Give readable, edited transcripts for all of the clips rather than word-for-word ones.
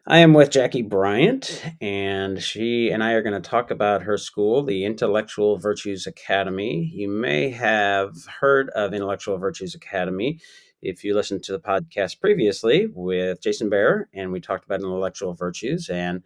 I am with Jacquie Bryant, and she and I are going to talk about her school, the Intellectual Virtues Academy. You may have heard of Intellectual Virtues Academy if you listened to the podcast previously with Jason Bear, and we talked about intellectual virtues. And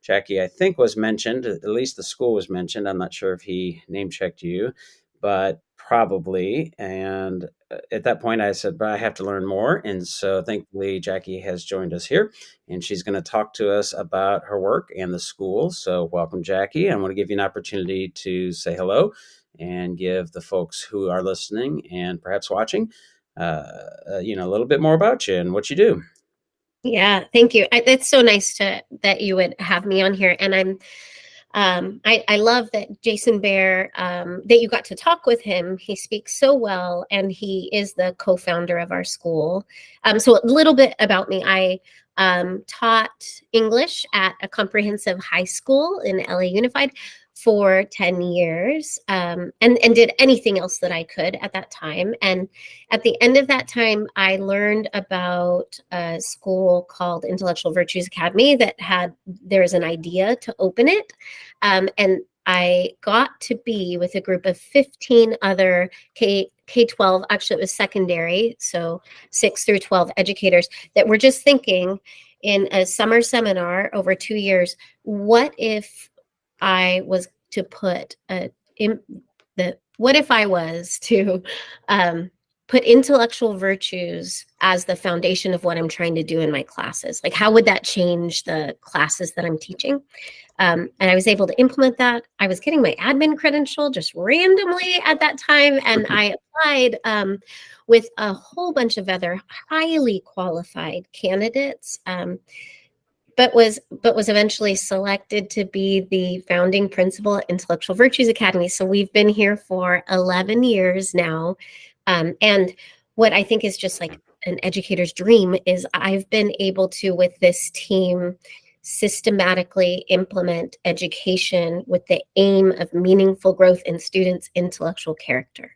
Jacquie, I think, was mentioned, at least the school was mentioned. I'm not sure if he name checked you, but probably. And at that point, I said, but I have to learn more. And so thankfully, Jacquie has joined us here and she's going to talk to us about her work and the school. So, welcome, Jacquie. I want to give you an opportunity to say hello and give the folks who are listening and perhaps watching, a little bit more about you and what you do. Yeah, thank you. It's so nice that you would have me on here, and I love that Jason Bear, that you got to talk with him. He speaks so well, and he is the co-founder of our school. So a little bit about me. I taught English at a comprehensive high school in LA Unified for 10 years, and did anything else that I could at that time. And at the end of that time, I learned about a school called Intellectual Virtues Academy there's an idea to open it. And I got to be with a group of 15 other K-12, actually it was secondary, so 6 through 12 educators that were just thinking in a summer seminar over 2 years, what if I was to what if I was to put intellectual virtues as the foundation of what I'm trying to do in my classes? Like, how would that change the classes that I'm teaching? And I was able to implement that. I was getting my admin credential just randomly at that time, and I applied with a whole bunch of other highly qualified candidates. But was eventually selected to be the founding principal at Intellectual Virtues Academy. So we've been here for 11 years now. And what I think is just like an educator's dream is I've been able to, with this team, systematically implement education with the aim of meaningful growth in students' intellectual character.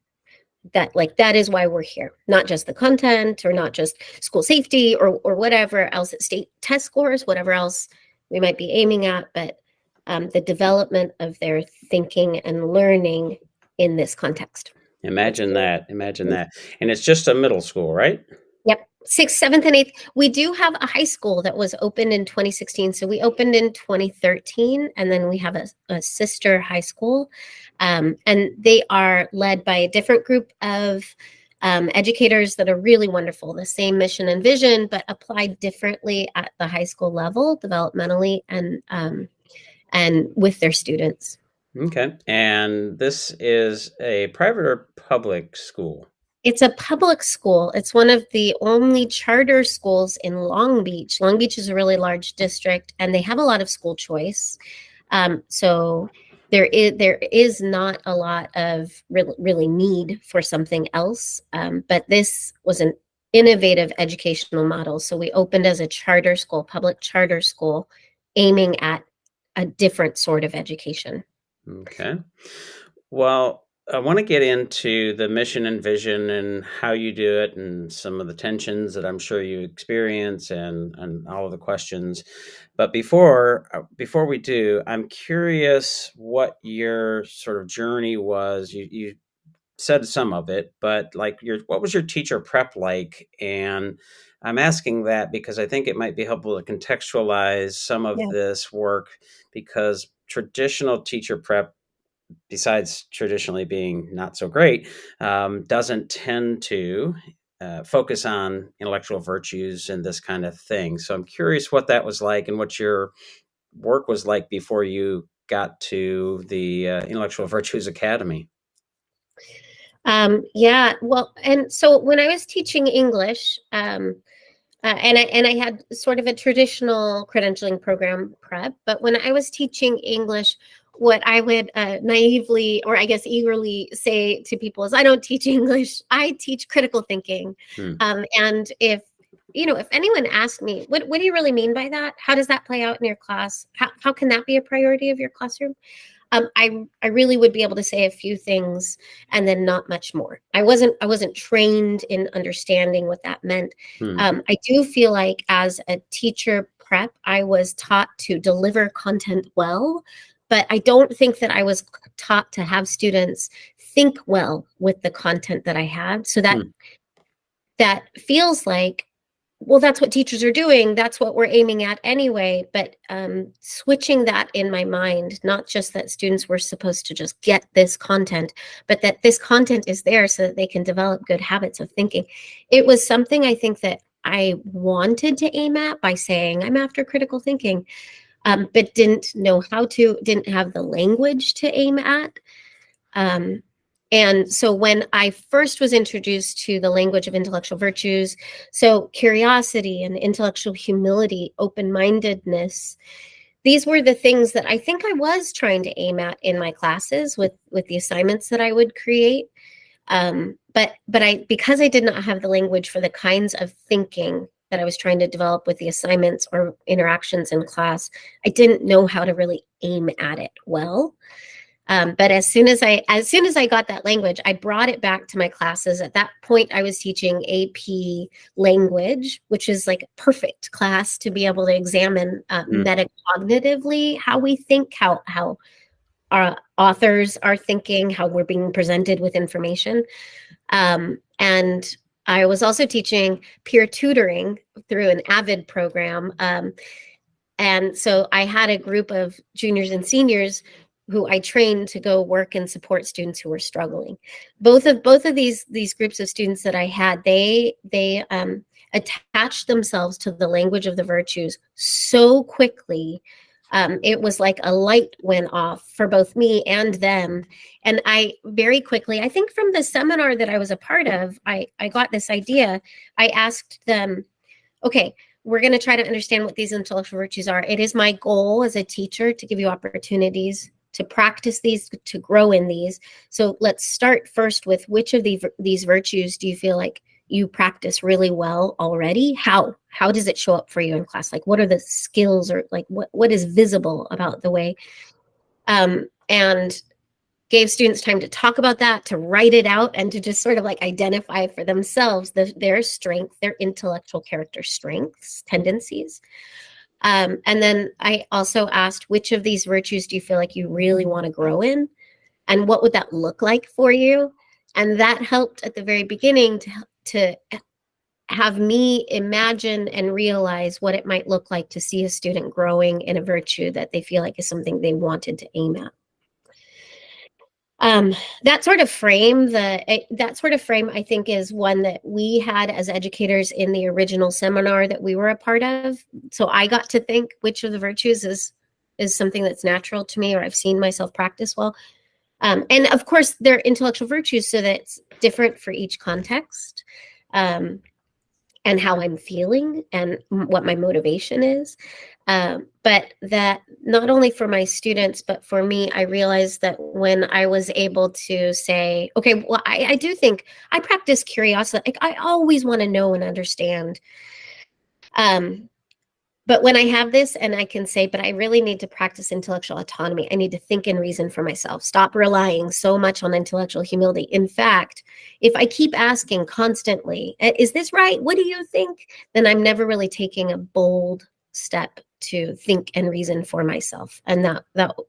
That is why we're here, not just the content or not just school safety or whatever else, state test scores, whatever else we might be aiming at, but the development of their thinking and learning in this context. Imagine that. Imagine that. And it's just a middle school, right? Yep. 6th, 7th, and 8th. We do have a high school that was opened in 2016. So we opened in 2013, and then we have a sister high school. And they are led by a different group of educators that are really wonderful. The same mission and vision, but applied differently at the high school level, developmentally, and with their students. Okay. And this is a private or public school? It's a public school. It's one of the only charter schools in Long Beach. Long Beach is a really large district, and they have a lot of school choice. So there is not a lot of really need for something else. But this was an innovative educational model. So we opened as a charter school, public charter school, aiming at a different sort of education. Okay. Well, I want to get into the mission and vision and how you do it and some of the tensions that I'm sure you experience and all of the questions. But before we do, I'm curious what your sort of journey was. You said some of it, but like what was your teacher prep like? And I'm asking that because I think it might be helpful to contextualize some of Yeah. this work because traditional teacher prep, besides traditionally being not so great, doesn't tend to focus on intellectual virtues and this kind of thing. So I'm curious what that was like and what your work was like before you got to the Intellectual Virtues Academy. Yeah, well, and so when I was teaching English, and I had sort of a traditional credentialing program prep, but when I was teaching English, what I would naively, or I guess eagerly, say to people is, I don't teach English. I teach critical thinking. Hmm. And if anyone asked me, what do you really mean by that? How does that play out in your class? How can that be a priority of your classroom? I really would be able to say a few things and then not much more. I wasn't trained in understanding what that meant. Hmm. I do feel like as a teacher prep, I was taught to deliver content well, but I don't think that I was taught to have students think well with the content that I had. So that Hmm. that feels like, well, that's what teachers are doing. That's what we're aiming at anyway. But switching that in my mind, not just that students were supposed to just get this content, but that this content is there so that they can develop good habits of thinking. It was something I think that I wanted to aim at by saying I'm after critical thinking, but didn't know how to, didn't have the language to aim at. Um, and so when I first was introduced to the language of intellectual virtues, so curiosity and intellectual humility, open-mindedness, these were the things that I think I was trying to aim at in my classes with the assignments that I would create. But I, because I did not have the language for the kinds of thinking that I was trying to develop with the assignments or interactions in class, I didn't know how to really aim at it well. But as soon as I got that language, I brought it back to my classes. At that point, I was teaching AP language, which is like a perfect class to be able to examine Hmm. metacognitively how we think, how our authors are thinking, how we're being presented with information. And I was also teaching peer tutoring through an AVID program. And so I had a group of juniors and seniors who I trained to go work and support students who were struggling. Both of these groups of students that I had, they attached themselves to the language of the virtues so quickly. It was like a light went off for both me and them. And I very quickly, I think from the seminar that I was a part of, I got this idea. I asked them, okay, we're going to try to understand what these intellectual virtues are. It is my goal as a teacher to give you opportunities to practice these, to grow in these. So let's start first with which of these virtues do you feel like you practice really well already? How does it show up for you in class? Like, what are the skills, or like what is visible about the way? And gave students time to talk about that, to write it out, and to just sort of like identify for themselves their strength, their intellectual character strengths, tendencies. And then I also asked, which of these virtues do you feel like you really want to grow in? And what would that look like for you? And that helped at the very beginning to have me imagine and realize what it might look like to see a student growing in a virtue that they feel like is something they wanted to aim at. Um, that sort of frame, I think, is one that we had as educators in the original seminar that we were a part of. So I got to think which of the virtues is something that's natural to me, or I've seen myself practice well. And of course, they're intellectual virtues, so that's different for each context. And how I'm feeling and what my motivation is. But that not only for my students, but for me, I realized that when I was able to say, okay, well, I do think I practice curiosity. Like, I always want to know and understand. But when I have this and I can say, but I really need to practice intellectual autonomy. I need to think and reason for myself. Stop relying so much on intellectual humility. In fact, if I keep asking constantly, is this right? What do you think? Then I'm never really taking a bold step to think and reason for myself. And that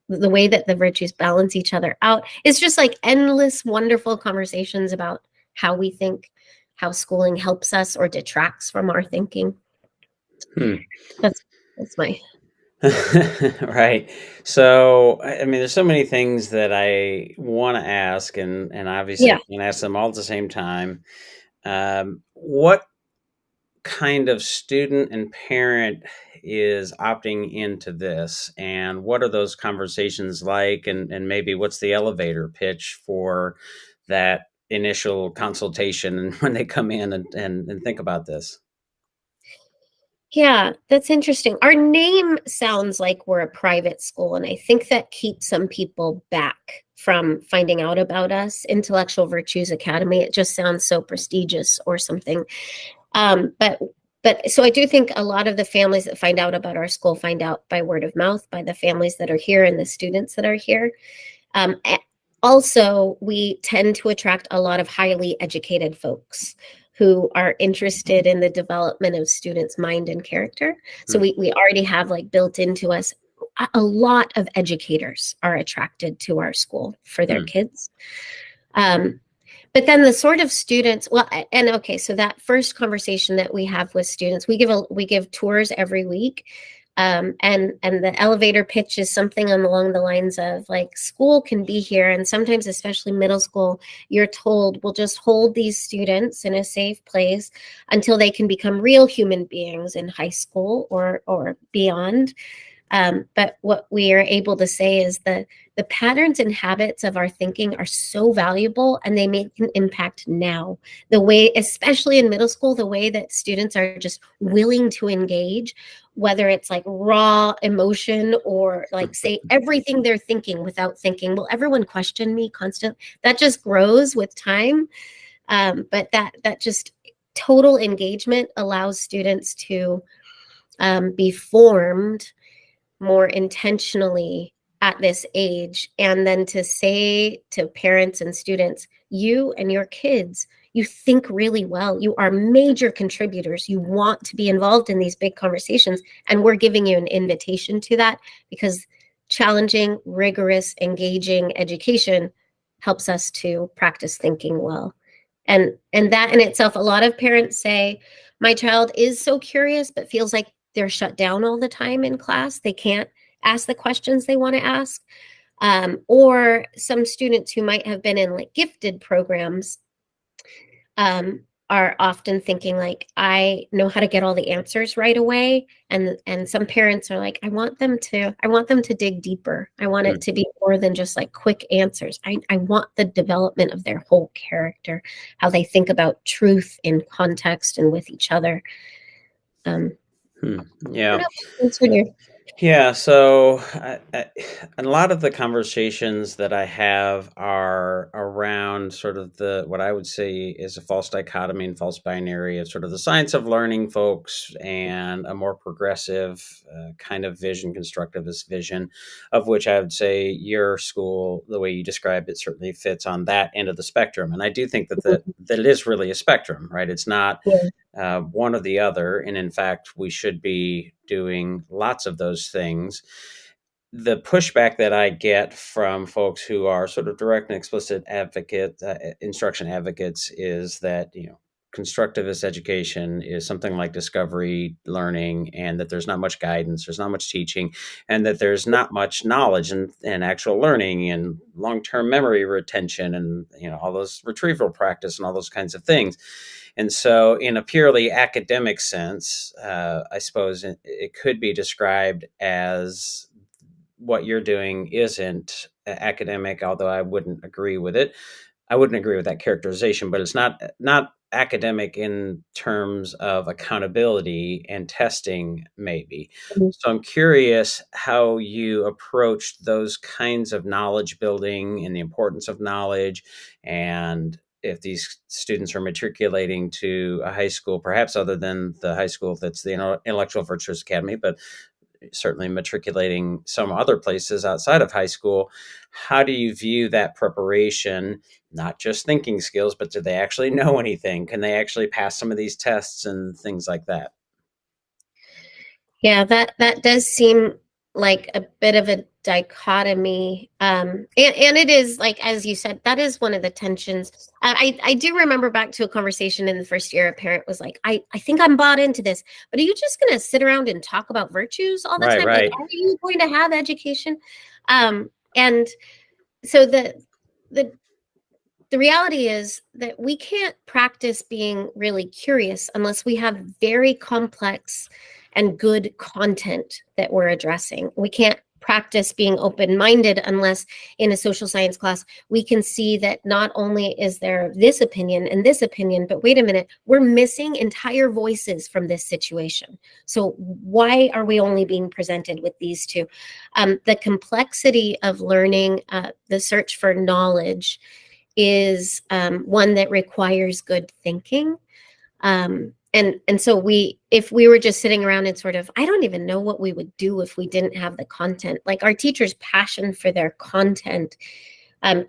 the way that the virtues balance each other out is just like endless, wonderful conversations about how we think, how schooling helps us or detracts from our thinking. Hmm. That's my Right. So, I mean, there's so many things that I want to ask, and obviously I yeah. can ask them all at the same time. What kind of student and parent is opting into this, and what are those conversations like? And maybe what's the elevator pitch for that initial consultation and when they come in and think about this? Yeah, that's interesting. Our name sounds like we're a private school, and I think that keeps some people back from finding out about us. Intellectual Virtues Academy, it just sounds so prestigious or something. But so I do think a lot of the families that find out about our school find out by word of mouth, by the families that are here and the students that are here. Also, we tend to attract a lot of highly educated folks who are interested in the development of students' mind and character. So Hmm. we already have like built into us a lot of educators are attracted to our school for their Hmm. kids. Um, but then the sort of students, well, and okay, so that first conversation that we have with students, we give tours every week. And the elevator pitch is something along the lines of like school can be here, and sometimes especially middle school, you're told we'll just hold these students in a safe place until they can become real human beings in high school or beyond. But what we are able to say is the patterns and habits of our thinking are so valuable, and they make an impact now. The way, especially in middle school, the way that students are just willing to engage, whether it's like raw emotion or like say everything they're thinking without thinking, will everyone question me constantly? That just grows with time. But that just total engagement allows students to be formed more intentionally at this age, and then to say to parents and students, you and your kids, you think really well, you are major contributors, you want to be involved in these big conversations, and we're giving you an invitation to that, because challenging, rigorous, engaging education helps us to practice thinking well. And that in itself, a lot of parents say, my child is so curious but feels like they're shut down all the time in class, they can't ask the questions they want to ask. Or some students who might have been in like gifted programs are often thinking like, I know how to get all the answers right away. And some parents are like, I want them to dig deeper. I want Hmm. it to be more than just like quick answers. I want the development of their whole character, how they think about truth in context and with each other. Um, Hmm. I Yeah. don't know. Answered your Yeah, so a lot of the conversations that I have are around sort of the what I would say is a false dichotomy and false binary of sort of the science of learning folks and a more progressive kind of vision, constructivist vision, of which I would say your school, the way you described it, certainly fits on that end of the spectrum. And I do think that it is really a spectrum, right? It's not yeah. one or the other. And in fact, we should be doing lots of those things. The pushback that I get from folks who are sort of direct and explicit instruction advocates, is that, constructivist education is something like discovery learning, and that there's not much guidance, there's not much teaching, and that there's not much knowledge and actual learning and long-term memory retention and all those retrieval practice and all those kinds of things. And so, in a purely academic sense, I suppose it could be described as what you're doing isn't academic, although I wouldn't agree with it. I wouldn't agree with that characterization, but it's not academic in terms of accountability and testing, maybe. So I'm curious how you approach those kinds of knowledge building and the importance of knowledge, and if these students are matriculating to a high school, perhaps other than the high school that's the Intellectual Virtues Academy, but certainly matriculating some other places outside of high school. How do you view that preparation? Not just thinking skills, but do they actually know anything? Can they actually pass some of these tests and things like that? Yeah, that does seem like a bit of a dichotomy. And it is like, as you said, that is one of the tensions. I do remember back to a conversation in the first year. A parent was like, I think I'm bought into this, but are you just going to sit around and talk about virtues all the Right, time? Like, right. are you going to have education? And so the the reality is that we can't practice being really curious unless we have very complex and good content that we're addressing. We can't practice being open-minded unless in a social science class we can see that not only is there this opinion and this opinion, but wait a minute, we're missing entire voices from this situation. So why are we only being presented with these two? The complexity of learning, the search for knowledge, is one that requires good thinking. And so if we were just sitting around and sort of, I don't even know what we would do if we didn't have the content. Like, our teachers' passion for their content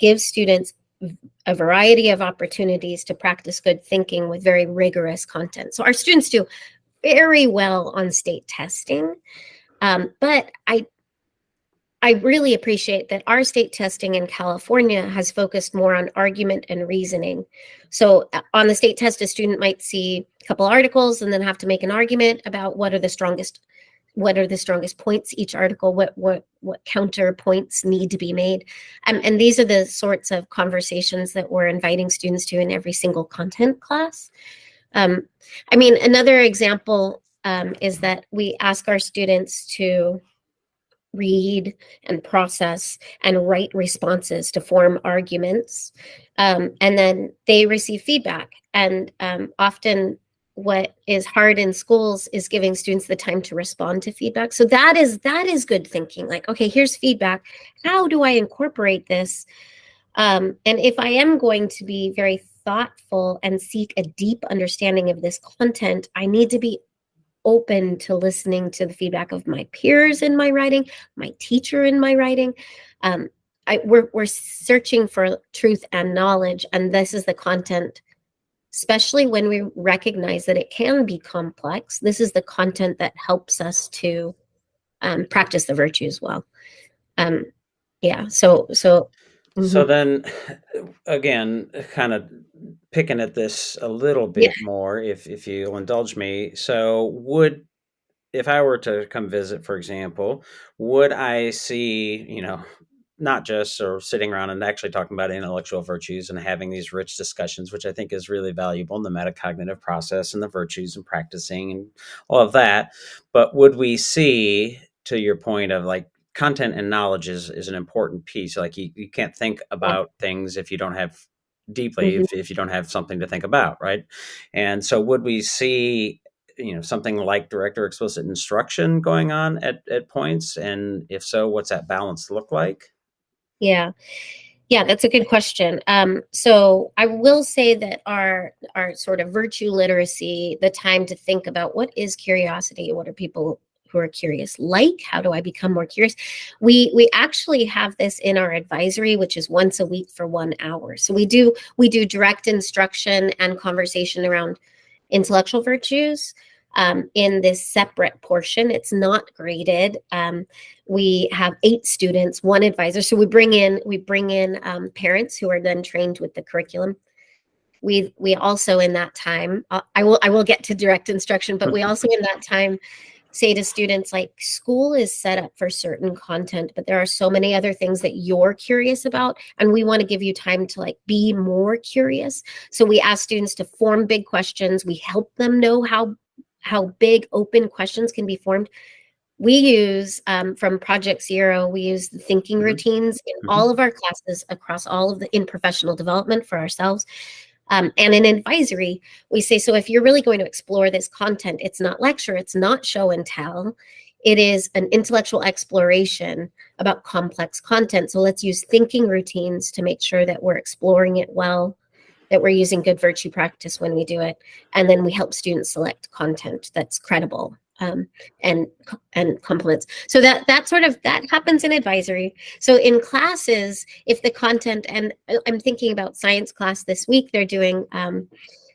gives students a variety of opportunities to practice good thinking with very rigorous content. So our students do very well on state testing, but I really appreciate that our state testing in California has focused more on argument and reasoning. So on the state test, a student might see a couple articles and then have to make an argument about what are the strongest points each article, what counter points need to be made. And these are the sorts of conversations that we're inviting students to in every single content class. I mean, another example is that we ask our students to read and process and write responses to form arguments. And then they receive feedback. And often what is hard in schools is giving students the time to respond to feedback. So that is good thinking. Like, okay, here's feedback. How do I incorporate this? And if I am going to be very thoughtful and seek a deep understanding of this content, I need to be open to listening to the feedback of my peers in my writing, my teacher in my writing. We're searching for truth and knowledge, and this is the content, especially when we recognize that it can be complex. This is the content that helps us to practice the virtues well. Yeah. So. So then, again, kind of picking at this a little bit more, if you'll indulge me. So if I were to come visit, for example, would I see, not just sort of sitting around and actually talking about intellectual virtues and having these rich discussions, which I think is really valuable in the metacognitive process and the virtues and practicing and all of that. But would we see, to your point of like, content and knowledge is an important piece. Like you can't think about things if you don't have deeply, if you don't have something to think about, right? And so would we see, something like direct or explicit instruction going on at points? And if so, what's that balance look like? Yeah, that's a good question. So I will say that our sort of virtue literacy, the time to think about what is curiosity, what are people who are curious like, how do I become more curious? We actually have this in our advisory, which is once a week for 1 hour. So we do direct instruction and conversation around intellectual virtues. In this separate portion. It's not graded. We have 8 students, 1 advisor. So we bring in parents who are then trained with the curriculum. We also in that time, I will get to direct instruction, but we also in that time say to students, like, school is set up for certain content, but there are so many other things that you're curious about, and we want to give you time to like be more curious. So we ask students to form big questions. We help them know how big open questions can be formed. We use from Project Zero, we use the thinking routines in all of our classes across all of in professional development for ourselves. And in advisory, we say, so if you're really going to explore this content, it's not lecture, it's not show and tell. It is an intellectual exploration about complex content. So let's use thinking routines to make sure that we're exploring it well, that we're using good virtue practice when we do it. And then we help students select content that's credible and complements. So that happens in advisory. So in classes, if the content, and I'm thinking about science class this week, they're doing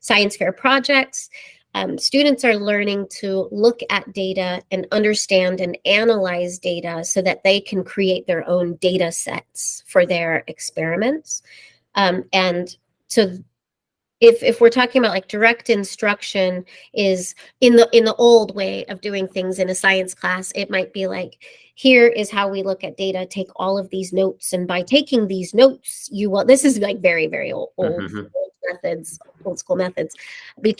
science fair projects. Students are learning to look at data and understand and analyze data so that they can create their own data sets for their experiments. And so if we're talking about like direct instruction is in the old way of doing things in a science class, it might be like, here is how we look at data, take all of these notes, and by taking these notes, this is like very, very old methods, old school methods.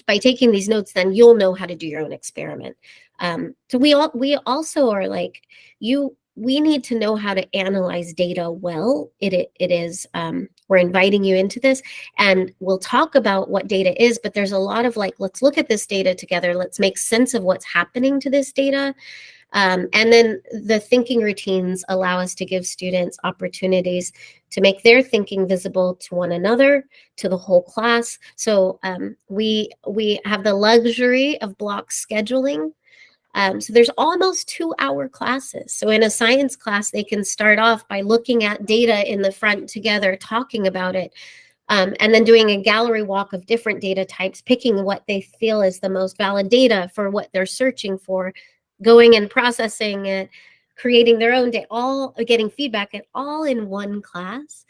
By taking these notes, then you'll know how to do your own experiment. So we also are like, we need to know how to analyze data well. It is, we're inviting you into this, and we'll talk about what data is, but there's a lot of like, let's look at this data together. Let's make sense of what's happening to this data. And then the thinking routines allow us to give students opportunities to make their thinking visible to one another, to the whole class. So we have the luxury of block scheduling. So there's almost 2 hour classes. So in a science class, they can start off by looking at data in the front together, talking about it, and then doing a gallery walk of different data types, picking what they feel is the most valid data for what they're searching for, going and processing it, creating their own data, all getting feedback, and all in one class.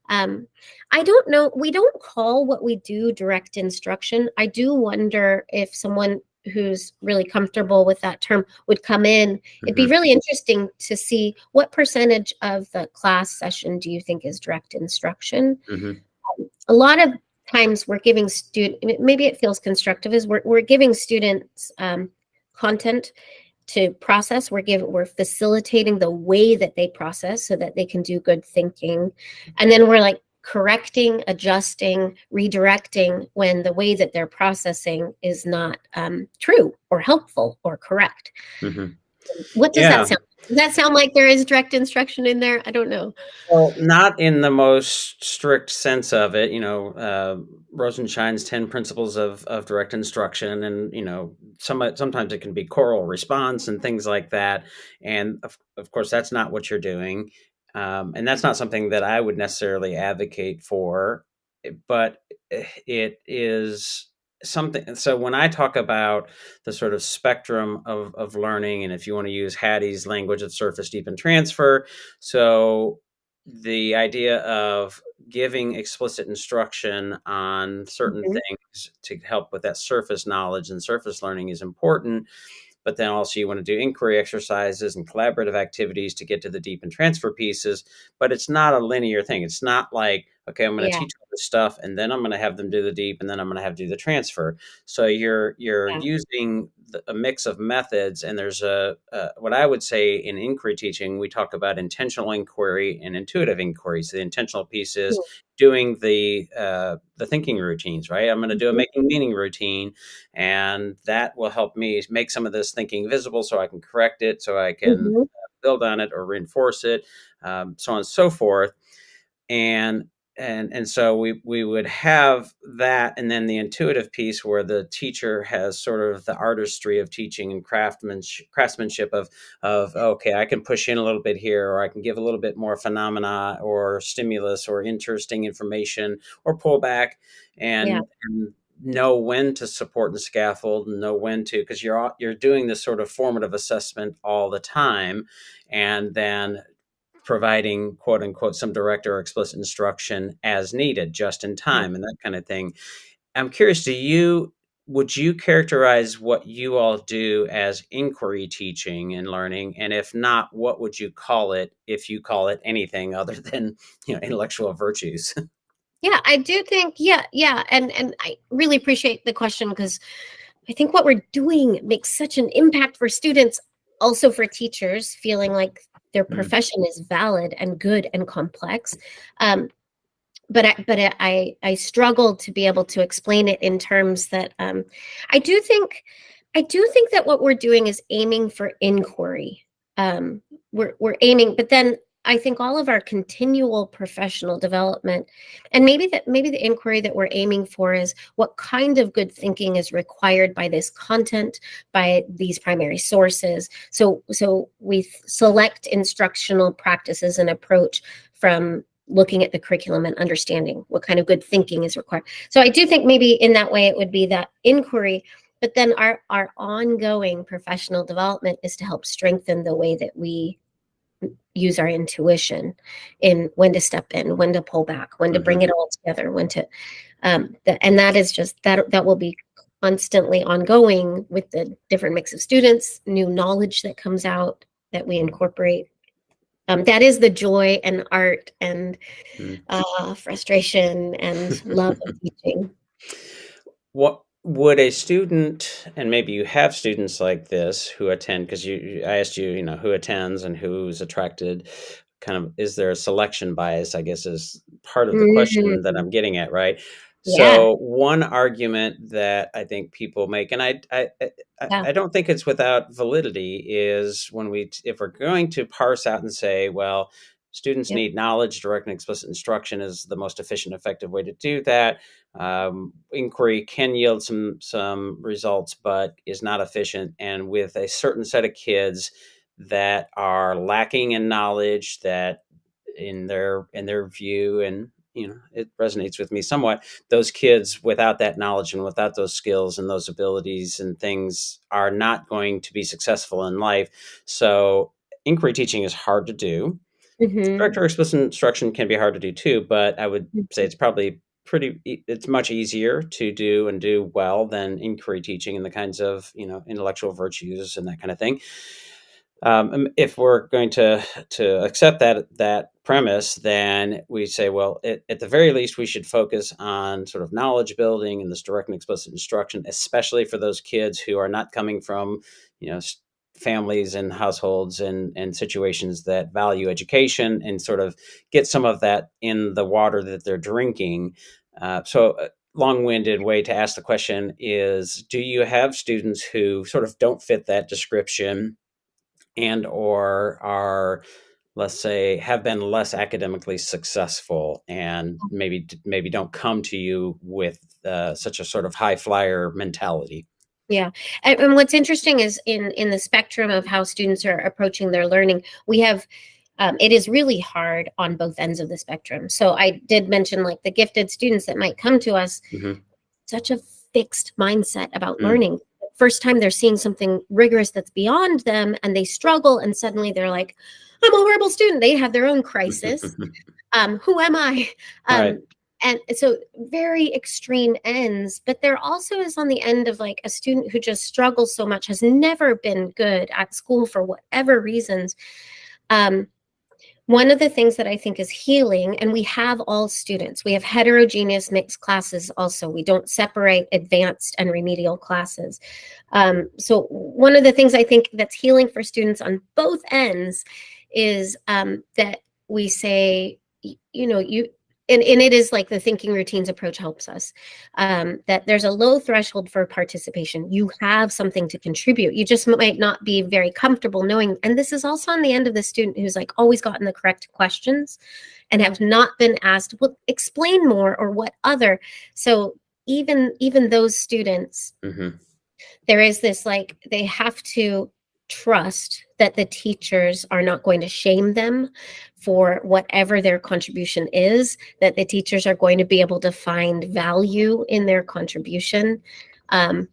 Um, I don't know. We don't call what we do direct instruction. I do wonder if someone who's really comfortable with that term would come in. It'd be Hmm. really interesting to see what percentage of the class session do you think is direct instruction. Hmm. A lot of times we're giving student, maybe it feels constructive, is we're giving students content to process. We're facilitating the way that they process so that they can do good thinking, and then we're like correcting, adjusting, redirecting when the way that they're processing is not true or helpful or correct. Hmm. What does that Yeah. sound? Does that sound like there is direct instruction in there? I don't know. Well, not in the most strict sense of it, Rosenshine's 10 principles of direct instruction, and, sometimes it can be choral response and things like that. And of course, that's not what you're doing. And that's not something that I would necessarily advocate for, but it is something. So when I talk about the sort of spectrum of learning, and if you want to use Hattie's language of surface, deep, and transfer, so the idea of giving explicit instruction on certain Mhm. things to help with that surface knowledge and surface learning is important. But then also you want to do inquiry exercises and collaborative activities to get to the deep and transfer pieces. But it's not a linear thing. It's not like, okay, I'm going to Yeah, teach all this stuff and then I'm going to have them do the deep and then I'm going to have to do the transfer. So you're yeah. using a mix of methods, and there's what I would say in inquiry teaching, we talk about intentional inquiry and intuitive inquiry. So the intentional piece is doing the thinking routines, right? I'm going to do a Mhm. making meaning routine, and that will help me make some of this thinking visible so I can correct it, so I can Mhm. build on it or reinforce it, so on and so forth. And and and so we would have that, and then the intuitive piece where the teacher has sort of the artistry of teaching and craftsmanship of okay, I can push in a little bit here, or I can give a little bit more phenomena or stimulus or interesting information, or pull back Yeah. and know when to support and scaffold, and know when to, because you're doing this sort of formative assessment all the time, and then providing quote unquote some direct or explicit instruction as needed, just in Yeah. time, and that kind of thing. I'm curious, would you characterize what you all do as inquiry teaching and learning? And if not, what would you call it, if you call it anything other than, intellectual virtues? Yeah, I do think, yeah, yeah. And I really appreciate the question because I think what we're doing makes such an impact for students, also for teachers, feeling like their Mm, profession is valid and good and complex. Um, but I struggled to be able to explain it in terms that I do think I do think that what we're doing is aiming for inquiry. Um, we're aiming, but then I think all of our continual professional development, and maybe the inquiry that we're aiming for is what kind of good thinking is required by this content, by these primary sources. So we select instructional practices and approach from looking at the curriculum and understanding what kind of good thinking is required. So I do think maybe in that way it would be that inquiry, but then our ongoing professional development is to help strengthen the way that we use our intuition in when to step in, when to pull back, when to bring mhm, it all together, when to and that is just that will be constantly ongoing with the different mix of students, new knowledge that comes out that we incorporate. That is the joy and art and mm. frustration and love of teaching. What would a student, and maybe you have students like this who attend, because I asked you, who attends and who's attracted. Kind of, is there a selection bias? I guess is part of the question that Mm, I'm getting at, right? yeah, So one argument that I think people make, and yeah, I don't think it's without validity, is if we're going to parse out and say, well, Students Yep. need knowledge. Direct and explicit instruction is the most efficient, effective way to do that. Inquiry can yield some results, but is not efficient. And with a certain set of kids that are lacking in knowledge, that in their view, and it resonates with me somewhat, those kids without that knowledge and without those skills and those abilities and things are not going to be successful in life. So inquiry teaching is hard to do. Hmm. Direct or explicit instruction can be hard to do too, but I would say it's probably it's much easier to do and do well than inquiry teaching and the kinds of intellectual virtues and that kind of thing. If we're going to accept that premise, then we say, well, at the very least, we should focus on sort of knowledge building and this direct and explicit instruction, especially for those kids who are not coming from, you know, families and households and situations that value education, and sort of get some of that in the water that they're drinking. So. Long-winded way to ask the question is, do you have students who sort of don't fit that description and or are, let's say, have been less academically successful, and maybe don't come to you with such a sort of high flyer mentality? Yeah. And what's interesting is in the spectrum of how students are approaching their learning, we have it is really hard on both ends of the spectrum. So I did mention like the gifted students that might come to us, Mm-hmm. such a fixed mindset about Mm. learning. First time they're seeing something rigorous that's beyond them and they struggle, and suddenly they're like, I'm a horrible student. They have their own crisis. Who am I? Right. Um, and so very extreme ends, but there also is on the end of like a student who just struggles so much, has never been good at school for whatever reasons. Um, One of the things that I think is healing, and we have all students, we have heterogeneous mixed classes also. We don't separate advanced and remedial classes. So one of the things I think that's healing for students on both ends is that we say, you, and it is like the thinking routines approach helps us, that there's a low threshold for participation. You have something to contribute. You just might not be very comfortable knowing. And this is also on the end of the student who's like always gotten the correct questions and have not been asked, well, explain more or what other. So even those students, Mm-hmm. there is this like they have to trust that the teachers are not going to shame them for whatever their contribution is, that the teachers are going to be able to find value in their contribution. um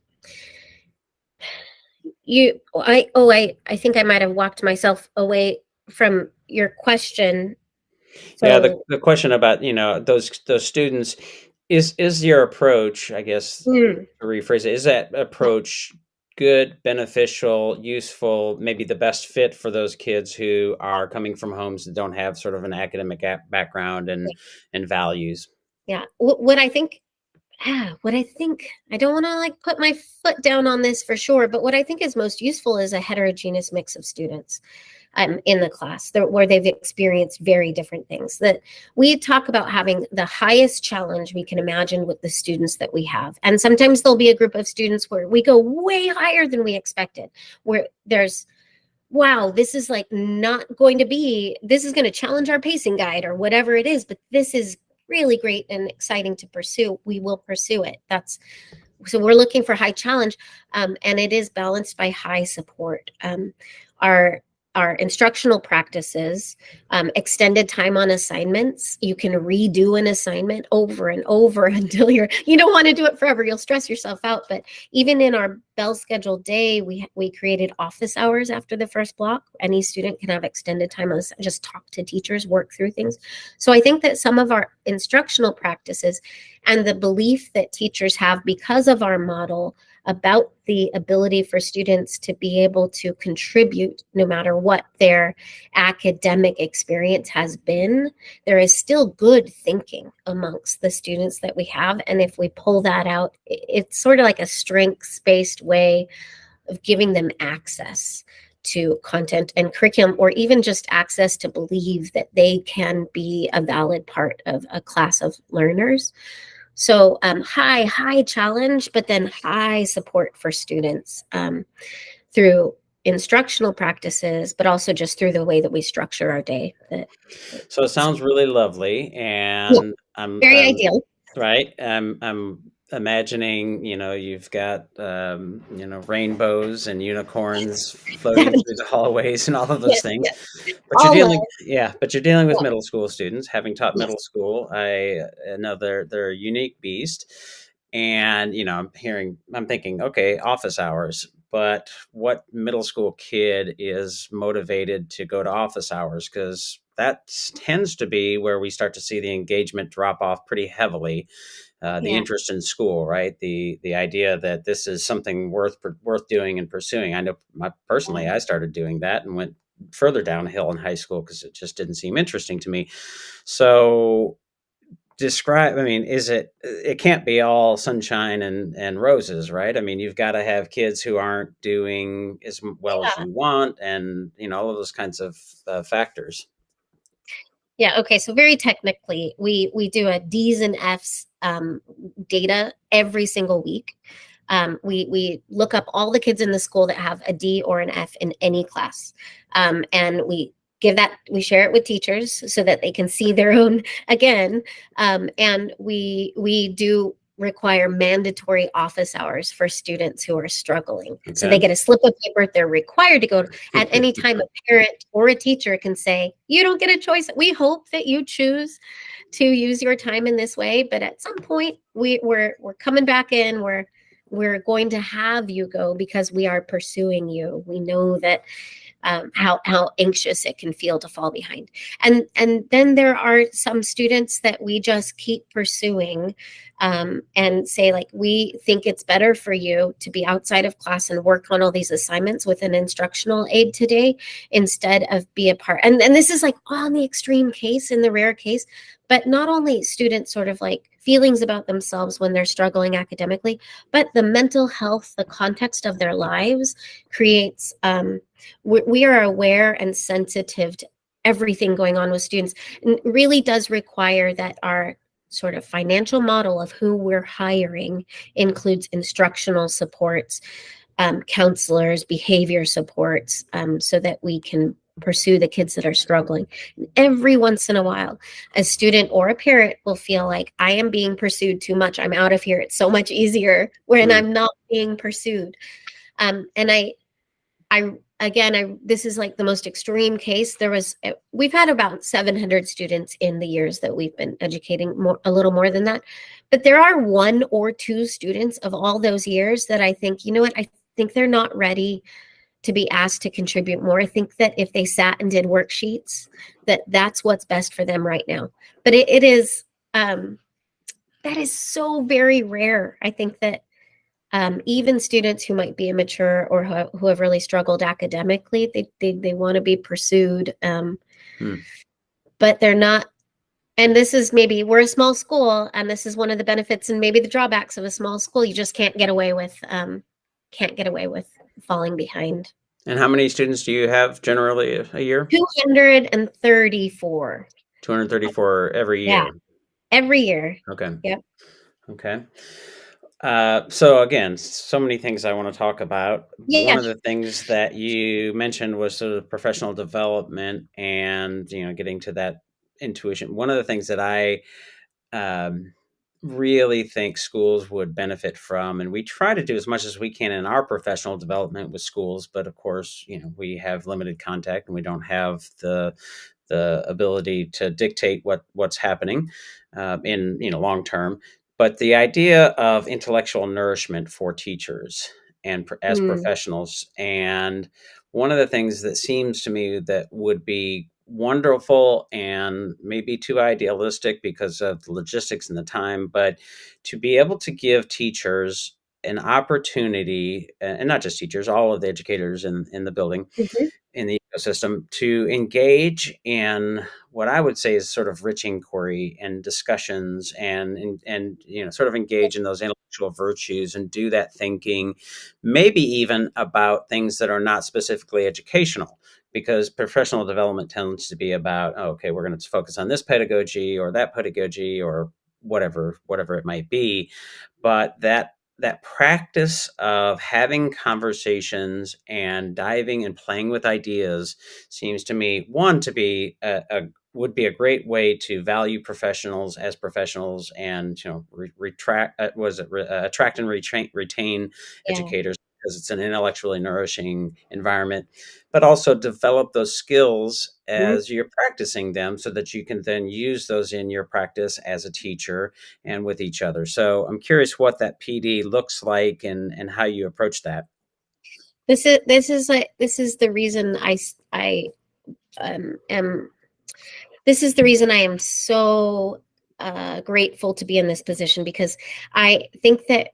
I think I might have walked myself away from your question. Yeah, the, So the question about those students, is your approach, I guess, mm, to rephrase it, is that approach good, beneficial, useful, maybe the best fit for those kids who are coming from homes that don't have sort of an academic background and values? yeah, what I think, what I think, I don't want to like put my foot down on this for sure, but what I think is most useful is a heterogeneous mix of students in the class where they've experienced very different things. That we talk about having the highest challenge we can imagine with the students that we have. And sometimes there'll be a group of students where we go way higher than we expected, where there's, wow, this is like not going to be, this is going to challenge our pacing guide or whatever it is, but this is really great and exciting to pursue. We will pursue it. So we're looking for high challenge, and it is balanced by high support. Our our instructional practices, extended time on assignments. You can redo an assignment over and over until you don't want to do it forever. You'll stress yourself out. But even in our bell scheduled day, we created office hours after the first block. Any student can have extended time on just talk to teachers, work through things. So I think that some of our instructional practices and the belief that teachers have because of our model about the ability for students to be able to contribute no matter what their academic experience has been, there is still good thinking amongst the students that we have. And if we pull that out, it's sort of like a strengths-based way of giving them access to content and curriculum, or even just access to believe that they can be a valid part of a class of learners. So high challenge, but then high support for students through instructional practices, but also just through the way that we structure our day. That So it sounds really lovely, yeah, and very I'm ideal. right. I'm imagining, you've got rainbows and unicorns floating through the hallways and all of those Yes, things. yes, But all love. but you're dealing with Yeah, middle school students. Having taught yes, middle school, I know they're a unique beast. And I'm thinking, okay, office hours. But what middle school kid is motivated to go to office hours? Because that tends to be where we start to see the engagement drop off pretty heavily. The yeah, interest in school, right? The idea that this is something worth doing and pursuing. I know, personally, I started doing that and went further downhill in high school because it just didn't seem interesting to me. So describe, I mean, it can't be all sunshine and roses, right? I mean, you've got to have kids who aren't doing as well as yeah. you want, and all of those kinds of factors. Yeah, okay. So very technically, we do a D's and F's data every single week. We look up all the kids in the school that have a D or an F in any class, and we share it with teachers so that they can see their own again. And we do require mandatory office hours for students who are struggling. So they Okay. get a slip of paper. They're required to go at any time. A parent or a teacher can say, "You don't get a choice. We hope that you choose to use your time in this way, but at some point we're coming back in. We're going to have you go because we are pursuing you. We know that how anxious it can feel to fall behind." And then there are some students that we just keep pursuing, and say, like, we think it's better for you to be outside of class and work on all these assignments with an instructional aid today instead of be a part. And this is like on the extreme case, in the rare case, but not only students sort of like feelings about themselves when they're struggling academically, but the mental health, the context of their lives creates, we are aware and sensitive to everything going on with students, and really does require that our sort of financial model of who we're hiring includes instructional supports, counselors, behavior supports, so that we can pursue the kids that are struggling. Every once in a while, a student or a parent will feel like, I am being pursued too much. I'm out of here. It's so much easier when Hmm. I'm not being pursued. And I again, this is like the most extreme case. We've had about 700 students in the years that we've been educating, a little more than that. But there are one or two students of all those years that I think, you know what, I think they're not ready to be asked to contribute more. I think that if they sat and did worksheets, that's what's best for them right now. But it is, that is so very rare. I think that, even students who might be immature or who have really struggled academically, they want to be pursued, Hmm. but they're not. And this is, maybe we're a small school, and this is one of the benefits and maybe the drawbacks of a small school. You just can't get away with falling behind. And how many students do you have generally a year? 234. 234 every Yeah, year. every year. Okay. Yep. Okay. So again, so many things I want to talk about. One Yeah. of the things that you mentioned was sort of professional development and getting to that intuition. One of the things that I um, really think schools would benefit from, and we try to do as much as we can in our professional development with schools, but of course, we have limited contact and we don't have the ability to dictate what's happening in long term. But the idea of intellectual nourishment for teachers and as Mm, professionals, and one of the things that seems to me that would be wonderful and maybe too idealistic because of the logistics and the time, but to be able to give teachers an opportunity, and not just teachers, all of the educators in the building, mhm, in the ecosystem, to engage in what I would say is sort of rich inquiry and discussions, and sort of engage in those intellectual virtues and do that thinking, maybe even about things that are not specifically educational, because professional development tends to be about, oh, okay, we're going to focus on this pedagogy or that pedagogy or whatever it might be, but that that practice of having conversations and diving and playing with ideas seems to me one to be a would be a great way to value professionals as professionals, and retract was it attract and retain Yeah. educators, because it's an intellectually nourishing environment, but also develop those skills Mhm. as you're practicing them so that you can then use those in your practice as a teacher and with each other. So I'm curious what that PD looks like, and how you approach that. This is the reason am this is the reason I am so grateful to be in this position, because I think that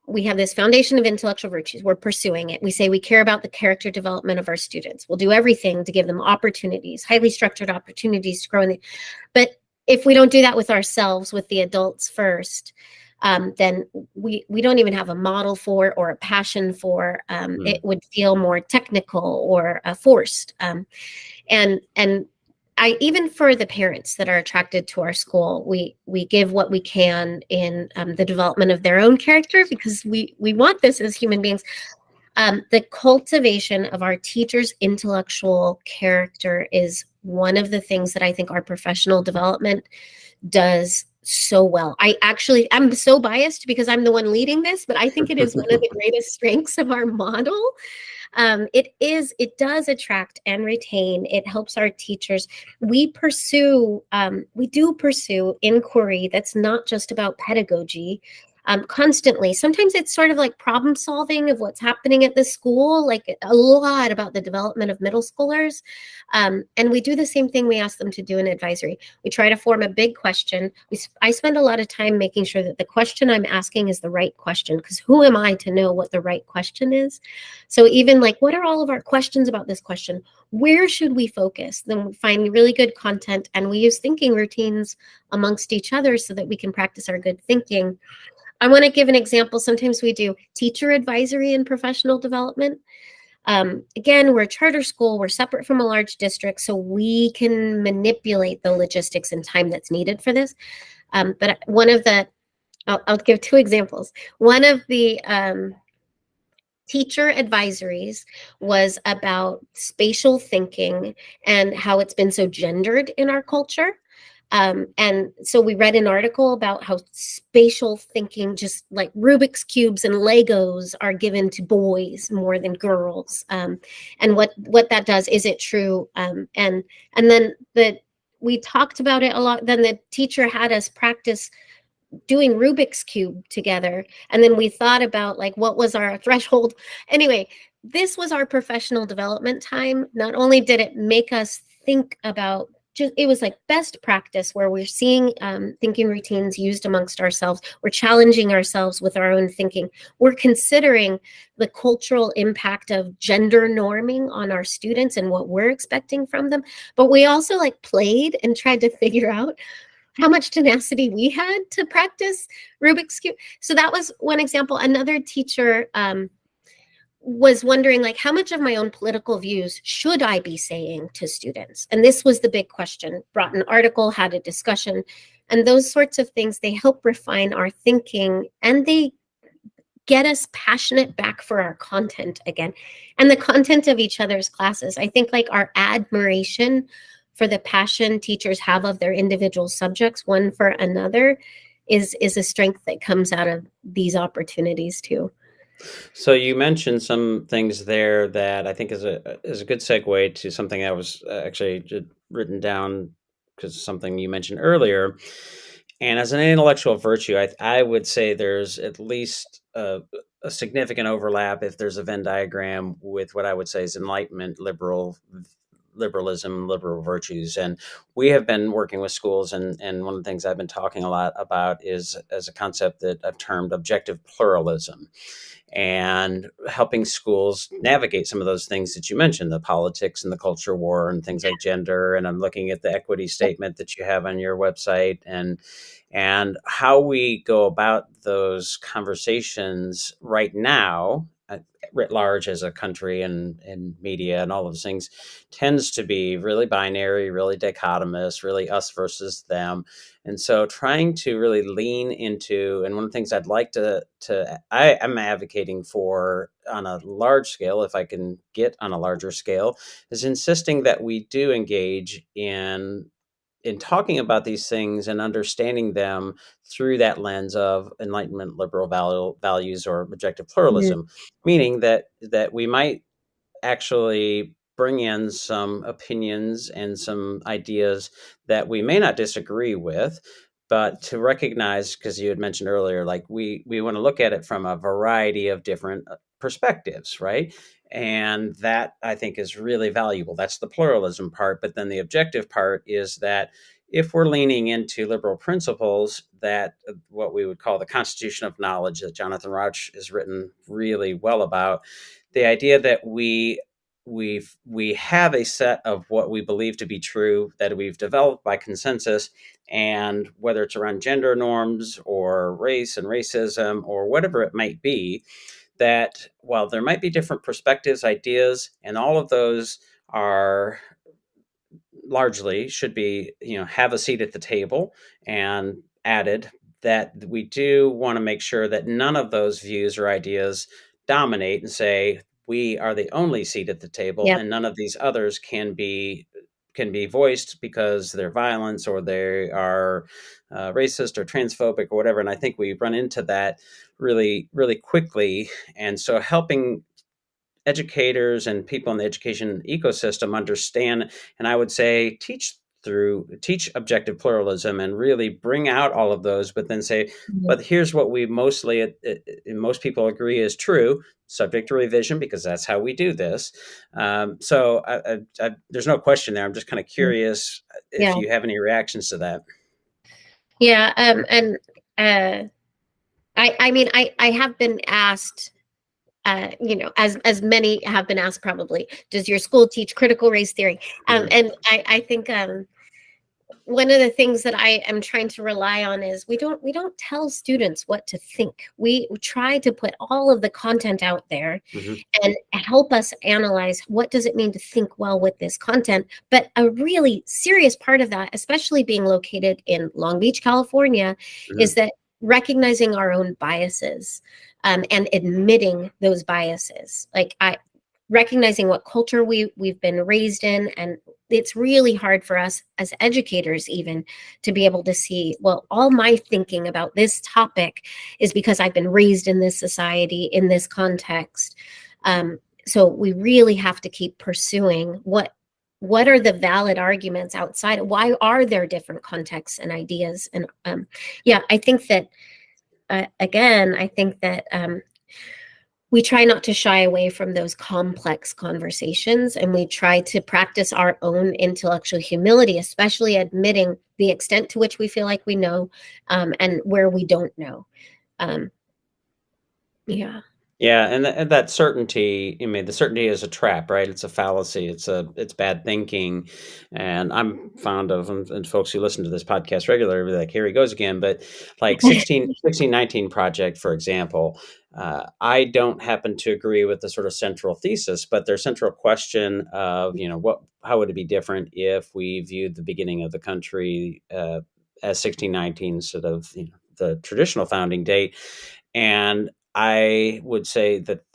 we have this foundation of intellectual virtues. We're pursuing it. We say we care about the character development of our students. We'll do everything to give them opportunities, highly structured opportunities to grow in the, but if we don't do that with ourselves, with the adults first, then we don't even have a model for or a passion for. It Mm. would feel more technical or forced. And I, even for the parents that are attracted to our school, we give what we can in the development of their own character, because we want this as human beings. The cultivation of our teachers' intellectual character is one of the things that I think our professional development does so well. I'm so biased because I'm the one leading this, but I think it is one of the greatest strengths of our model. It does attract and retain. It helps our teachers. We do pursue inquiry that's not just about pedagogy. Constantly. Sometimes it's sort of like problem solving of what's happening at the school, like a lot about the development of middle schoolers. And we do the same thing we ask them to do in advisory. We try to form a big question. I spend a lot of time making sure that the question I'm asking is the right question, because who am I to know what the right question is? So even like, what are all of our questions about this question? Where should we focus? Then we find really good content, and we use thinking routines amongst each other so that we can practice our good thinking. I want to give an example. Sometimes we do teacher advisory and professional development. Again, we're a charter school, we're separate from a large district, so we can manipulate the logistics and time that's needed for this. But one of the, I'll give two examples. One of the teacher advisories was about spatial thinking and how it's been so gendered in our culture. And so we read an article about how spatial thinking, just like Rubik's cubes and Legos, are given to boys more than girls. And what that does, is it true? And then we talked about it a lot. Then the teacher had us practice doing Rubik's cube together, and then we thought about like what was our threshold. Anyway, this was our professional development time. Not only did it make us think about, just it was like best practice where we're seeing thinking routines used amongst ourselves, we're challenging ourselves with our own thinking, we're considering the cultural impact of gender norming on our students and what we're expecting from them. But we also like played and tried to figure out how much tenacity we had to practice Rubik's Cube. So that was one example. Another teacher was wondering, like, how much of my own political views should I be saying to students? And this was the big question. Brought an article, had a discussion, and those sorts of things, they help refine our thinking, and they get us passionate back for our content again, and the content of each other's classes. I think like our admiration for the passion teachers have of their individual subjects, one for another, is a strength that comes out of these opportunities too. So you mentioned some things there that I think is a good segue to something I was actually written down, because something you mentioned earlier. And as an intellectual virtue, I would say there's at least a significant overlap, if there's a Venn diagram, with what I would say is Enlightenment liberalism, liberal virtues. And we have been working with schools, and one of the things I've been talking a lot about is as a concept that I've termed objective pluralism, and helping schools navigate some of those things that you mentioned, the politics and the culture war and things like gender. And I'm looking at the equity statement that you have on your website, and how we go about those conversations right now, writ large as a country and media and all those things tends to be really binary, really dichotomous, really us versus them. And so trying to really lean into, and one of the things I'd like I am advocating for on a large scale, if I can get on a larger scale, is insisting that we do engage in talking about these things and understanding them through that lens of enlightenment liberal values or objective Mhm. pluralism, meaning that we might actually bring in some opinions and some ideas that we may not disagree with, but to recognize, because you had mentioned earlier, like we want to look at it from a variety of different perspectives, right? And that I think is really valuable. That's the pluralism part. But then the objective part is that if we're leaning into liberal principles, that what we would call the constitution of knowledge that Jonathan Rauch has written really well about, the idea that we have a set of what we believe to be true that we've developed by consensus, and whether it's around gender norms or race and racism or whatever it might be, that while there might be different perspectives, ideas, and all of those are largely should be, have a seat at the table, and added that we do want to make sure that none of those views or ideas dominate and say we are the only seat at the table, Yep. and none of these others can be voiced because they're violence or they are racist or transphobic or whatever. And I think we run into that really, really quickly. And so helping educators and people in the education ecosystem understand, and I would say teach objective pluralism and really bring out all of those, but then say, Mhm. but here's what we most people agree is true, subject to revision, because that's how we do this. So there's no question there. I'm just kind of curious if Yeah. you have any reactions to that. Yeah. And uh, I mean, I have been asked, as many have been asked probably, does your school teach critical race theory? Mhm. And I think one of the things that I am trying to rely on is we don't tell students what to think. We try to put all of the content out there Mhm. and help us analyze what does it mean to think well with this content. But a really serious part of that, especially being located in Long Beach, California, is Mhm. that recognizing our own biases, and admitting those biases. Like I recognizing what culture we've been raised in, and it's really hard for us as educators even to be able to see, well, all my thinking about this topic is because I've been raised in this society, in this context. So we really have to keep pursuing what are the valid arguments outside. Why are there different contexts and ideas? And yeah, I think that again, I think that we try not to shy away from those complex conversations, and we try to practice our own intellectual humility, especially admitting the extent to which we feel like we know, and where we don't know. um, yeah. Yeah, and that certainty, I mean, the certainty is a trap, right? It's a fallacy. It's bad thinking, and I'm fond of, and folks who listen to this podcast regularly be like, here he goes again. But like 1619 Project, for example, I don't happen to agree with the sort of central thesis, but their central question of, how would it be different if we viewed the beginning of the country as 1619 instead of, the traditional founding date. And I would say that,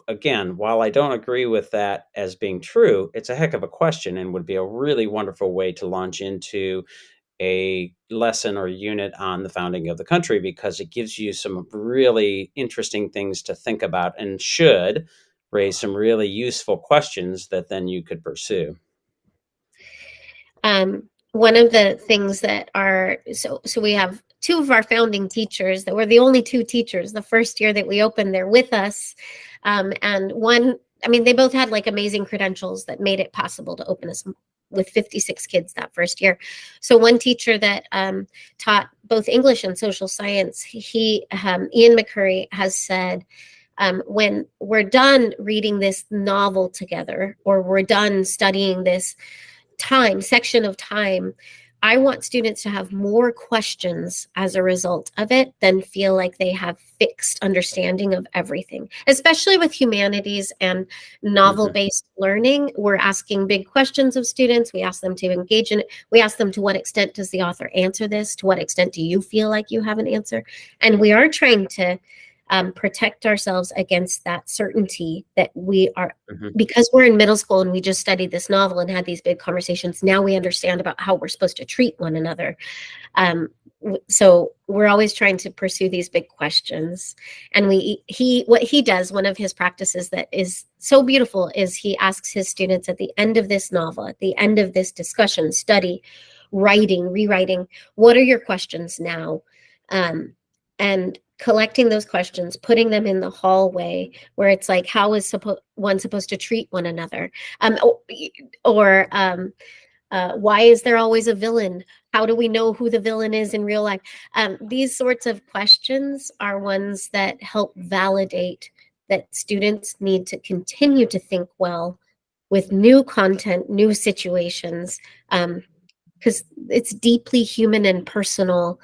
again, while I don't agree with that as being true, it's a heck of a question and would be a really wonderful way to launch into a lesson or unit on the founding of the country, because it gives you some really interesting things to think about and should raise some really useful questions that then you could pursue. One of the things that are so we have two of our founding teachers that were the only two teachers the first year that we opened. They're with us, and one, I mean, they both had like amazing credentials that made it possible to open us with 56 kids that first year. So one teacher that taught both English and social science, Ian McCurry, has said, when we're done reading this novel together, or we're done studying this section of time, I want students to have more questions as a result of it than feel like they have fixed understanding of everything, especially with humanities and Mm-hmm. novel-based learning. We're asking big questions of students. We ask them to engage in it. We ask them, to what extent does the author answer this? To what extent do you feel like you have an answer? And we are trying to protect ourselves against that certainty that we are, Mm-hmm. because we're in middle school and we just studied this novel and had these big conversations. Now we understand about how we're supposed to treat one another. So we're always trying to pursue these big questions. And what he does, one of his practices that is so beautiful, is he asks his students at the end of this novel, at the end of this discussion, study, writing, rewriting, what are your questions now? And collecting those questions, putting them in the hallway where it's like, how is one supposed to treat one another? Um, or why is there always a villain? How do we know who the villain is in real life? These sorts of questions are ones that help validate that students need to continue to think well with new content, new situations, because it's deeply human and personal,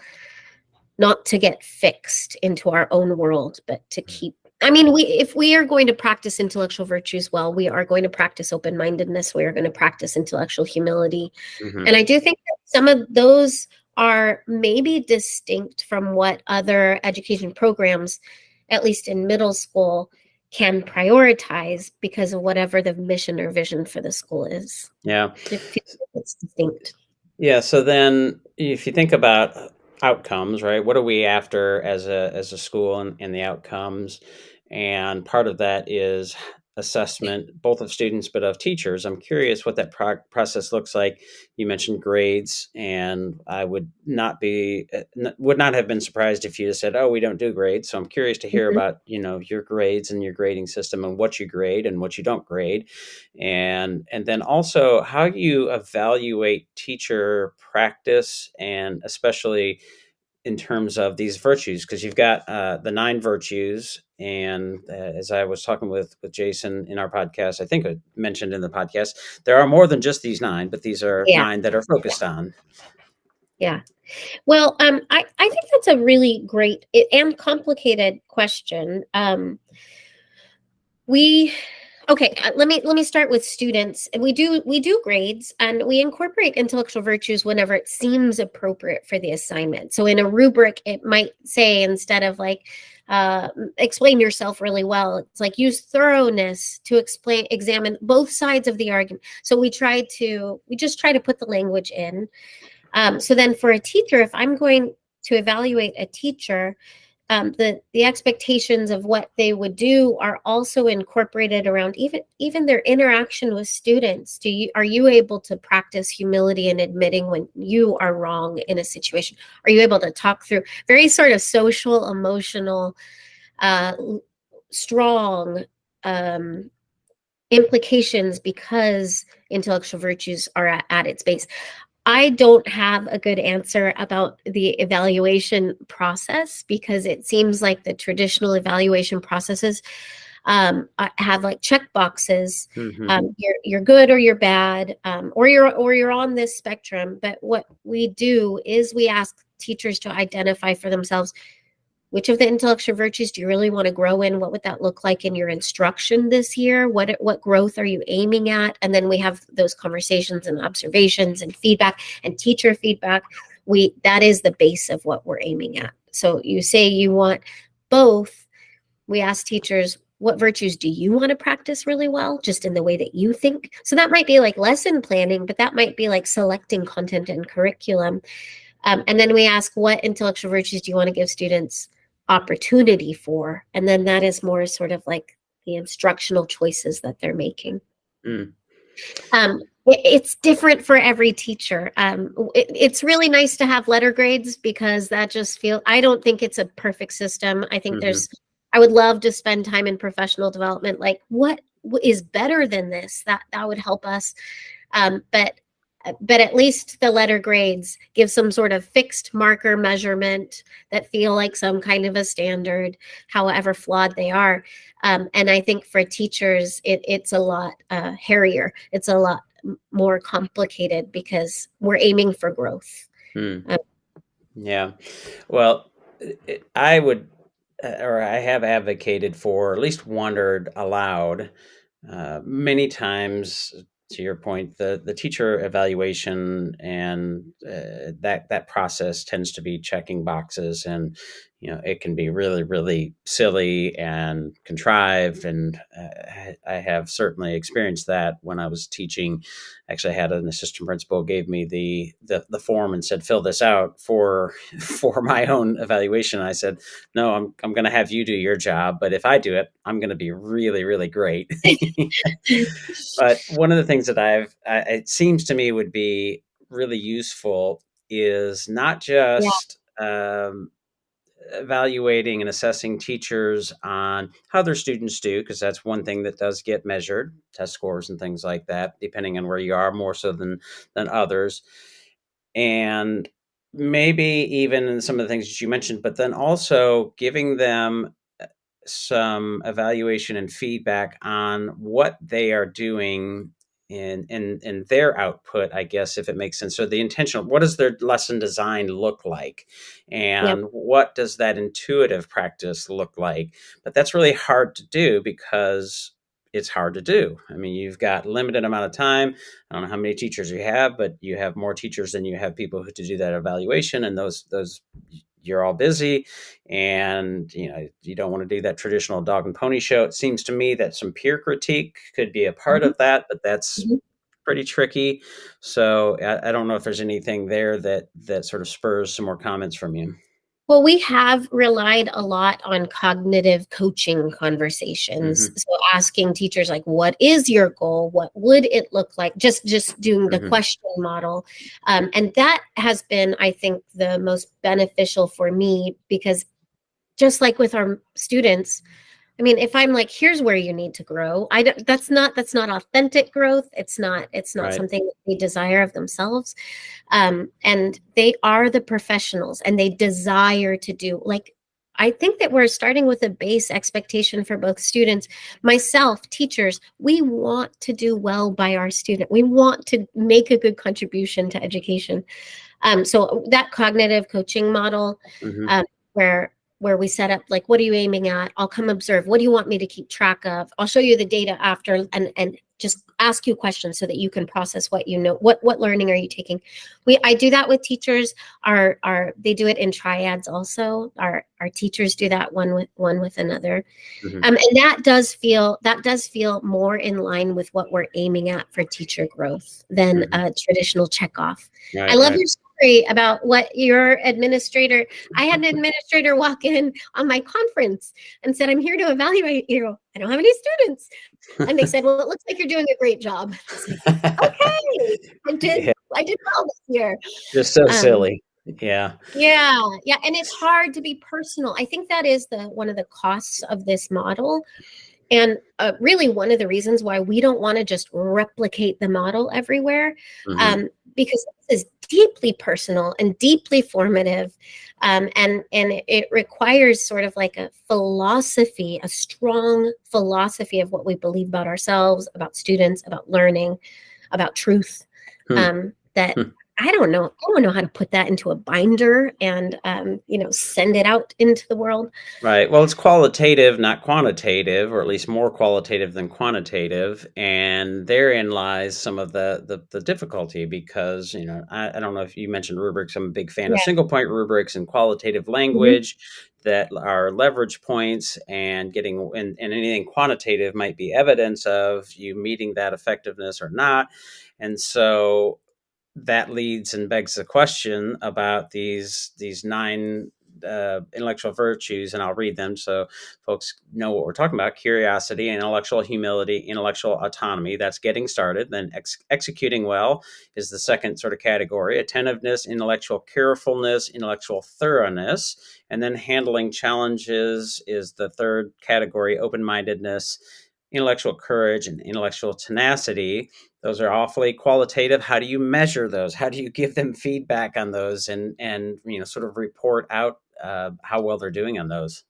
not to get fixed into our own world, but to keep. I mean, if we are going to practice intellectual virtues well, we are going to practice open-mindedness. We are going to practice intellectual humility. Mm-hmm. And I do think that some of those are maybe distinct from what other education programs, at least in middle school, can prioritize because of whatever the mission or vision for the school is. Yeah. It feels like it's distinct. Yeah, so then if you think about outcomes, right? What are we after as a school and the outcomes? And part of that is assessment, both of students but of teachers. I'm curious what that process looks like. You mentioned grades, and I would not have been surprised if you just said, "Oh, we don't do grades." So I'm curious to hear Mhm. about your grades and your grading system and what you grade and what you don't grade, and then also how you evaluate teacher practice, and especially in terms of these virtues, because you've got the 9 virtues, and as I was talking with Jason in our podcast, I think I mentioned in the podcast, there are more than just these 9, but these are Yeah, 9 that are focused on. yeah. Well, I think that's a really great and complicated question. We Okay, let me start with students. We do grades, and we incorporate intellectual virtues whenever it seems appropriate for the assignment. So in a rubric, it might say, instead of like explain yourself really well, it's like use thoroughness to examine both sides of the argument. So we just try to put the language in. So then for a teacher, if I'm going to evaluate a teacher, the expectations of what they would do are also incorporated around even their interaction with students. Are you able to practice humility and admitting when you are wrong in a situation? Are you able to talk through very sort of social, emotional, uh, strong implications, because intellectual virtues are at its base? I don't have a good answer about the evaluation process, because it seems like the traditional evaluation processes have like check boxes. Hmm. You're good or you're bad, or you're on this spectrum. But what we do is we ask teachers to identify for themselves, which of the intellectual virtues do you really want to grow in? What would that look like in your instruction this year? What growth are you aiming at? And then we have those conversations and observations and feedback and teacher feedback. That is the base of what we're aiming at. So you say you want both. We ask teachers, what virtues do you want to practice really well, just in the way that you think? So that might be like lesson planning, but that might be like selecting content and curriculum. And then we ask, what intellectual virtues do you want to give students opportunity for? And then that is more sort of like the instructional choices that they're making. Mm. It's different for every teacher. It's really nice to have letter grades, because that just I don't think it's a perfect system. I think Hmm. I would love to spend time in professional development. Like, what is better than this? That would help us. But at least the letter grades give some sort of fixed marker measurement that feel like some kind of a standard, however flawed they are. And I think for teachers, it's a lot hairier. It's a lot more complicated because we're aiming for growth. Hmm. Um, Yeah. Well, I would, or I have advocated for, or at least wondered aloud, many times. To your point, the teacher evaluation and that process tends to be checking boxes, and it can be really really silly and contrived. And I have certainly experienced that when I was teaching. Actually, I had an assistant principal gave me the form and said, fill this out for for my own evaluation. I said, no, I'm going to have you do your job, but if I do it, I'm going to be really really great. But one of the things that it seems to me would be really useful is not yeah, just evaluating and assessing teachers on how their students do, because that's one thing that does get measured, test scores and things like that, depending on where you are, more so than others. And maybe even in some of the things that you mentioned, but then also giving them some evaluation and feedback on what they are doing in their output, I guess, if it makes sense. So the intentional, what does their lesson design look like? yeah, And what does that intuitive practice look like? But that's really hard to do because it's hard to do. I mean, you've got limited amount of time. I don't know how many teachers you have, but you have more teachers than you have people who to do that evaluation. And those you're all busy, and you don't want to do that traditional dog and pony show. It seems to me that some peer critique could be a part mhm, of that, but that's mhm. pretty tricky. So I don't know if there's anything there that sort of spurs some more comments from you. Well, we have relied a lot on cognitive coaching conversations. Hmm. So asking teachers like, what is your goal? What would it look like? Just doing the Hmm. question model. And that has been, I think, the most beneficial for me because just like with our students, I mean, if I'm like, here's where you need to grow, I don't, that's not authentic growth. It's not Right. something that they desire of themselves. And they are the professionals, and they desire to do like. I think that we're starting with a base expectation for both students, myself, teachers. We want to do well by our student. We want to make a good contribution to education. So that cognitive coaching model, Hmm. um, where where we set up like, what are you aiming at? I'll come observe. What do you want me to keep track of? I'll show you the data after, and just ask you questions so that you can process what you know. What learning are you taking? I do that with teachers. Our they do it in triads also. Our teachers do that one with another. Hmm. And that does feel more in line with what we're aiming at for teacher growth than Hmm. a traditional checkoff. I Right. love Right. your story about what your administrator. I had an administrator walk in on my conference and said, "I'm here to evaluate you. I don't have any students." And they said, "Well, it looks like you're doing a great job." I was like, "Okay, I did. Yeah. I did well this year." Just so Um, silly. Yeah. yeah, yeah, and it's hard to be personal. I think that is the one of the costs of this model, and really one of the reasons why we don't want to just replicate the model everywhere, Hmm. um, because this is deeply personal and deeply formative, and it requires sort of like a philosophy, a strong philosophy of what we believe about ourselves, about students, about learning, about truth. Hmm. That Hmm. I don't know how to put that into a binder and send it out into the world. Right. Well, it's qualitative, not quantitative, or at least more qualitative than quantitative. And therein lies some of the difficulty because, I don't know if you mentioned rubrics. I'm a big fan of Yeah. single point rubrics and qualitative Mhm. language that are leverage points, and and anything quantitative might be evidence of you meeting that effectiveness or not. And so that leads and begs the question about these nine intellectual virtues, and I'll read them so folks know what we're talking about: curiosity, intellectual humility, intellectual autonomy. That's getting started. Then executing well is the second sort of category: attentiveness, intellectual carefulness, intellectual thoroughness. And then handling challenges is the third category: open-mindedness, intellectual courage, and intellectual tenacity. Those are awfully qualitative. How do you measure those? How do you give them feedback on those, and sort of report out how well they're doing on those?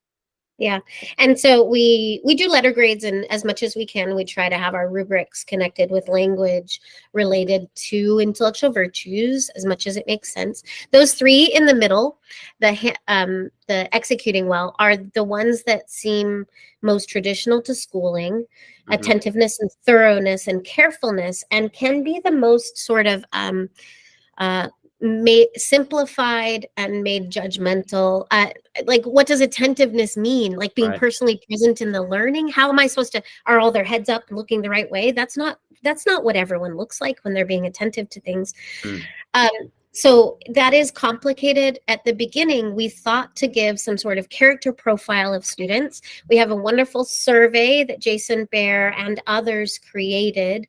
Yeah. And so we do letter grades, and as much as we can, we try to have our rubrics connected with language related to intellectual virtues as much as it makes sense. Those three in the middle, the executing well, are the ones that seem most traditional to schooling. Hmm. Attentiveness and thoroughness and carefulness, and can be the most sort of uh, made simplified and made judgmental. Like, what does attentiveness mean? Like being Right. personally present in the learning. How am I supposed to? Are all their heads up and looking the right way? That's not what everyone looks like when they're being attentive to things. Mm. Um, so that is complicated. At the beginning, we thought to give some sort of character profile of students. We have a wonderful survey that Jason Bear and others created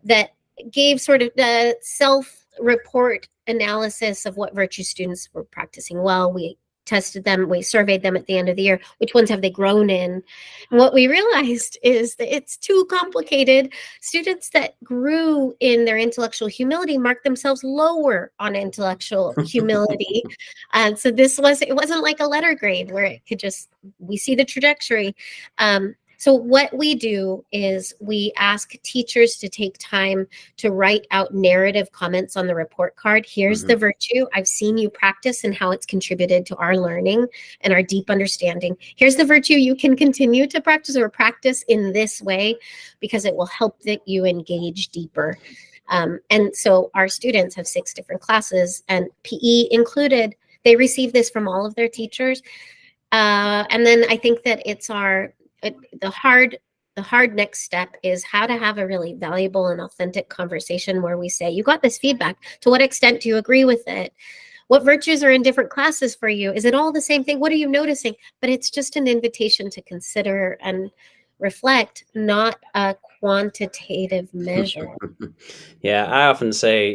that gave sort of the self-report analysis of what virtue students were practicing well. We tested them, we surveyed them at the end of the year. Which ones have they grown in? And what we realized is that it's too complicated. Students that grew in their intellectual humility marked themselves lower on intellectual humility. And so it wasn't like a letter grade where it could just, we see the trajectory. So what we do is we ask teachers to take time to write out narrative comments on the report card. Here's the Hmm. virtue. I've seen you practice and how it's contributed to our learning and our deep understanding. Here's the virtue you can continue to practice or practice in this way because it will help that you engage deeper. And so our students have 6 different classes, and PE included. They receive this from all of their teachers. And then I think that the hard next step is how to have a really valuable and authentic conversation where we say, you got this feedback. To what extent do you agree with it? What virtues are in different classes for you? Is it all the same thing? What are you noticing? But it's just an invitation to consider and reflect, not a quantitative measure. Yeah, I often say,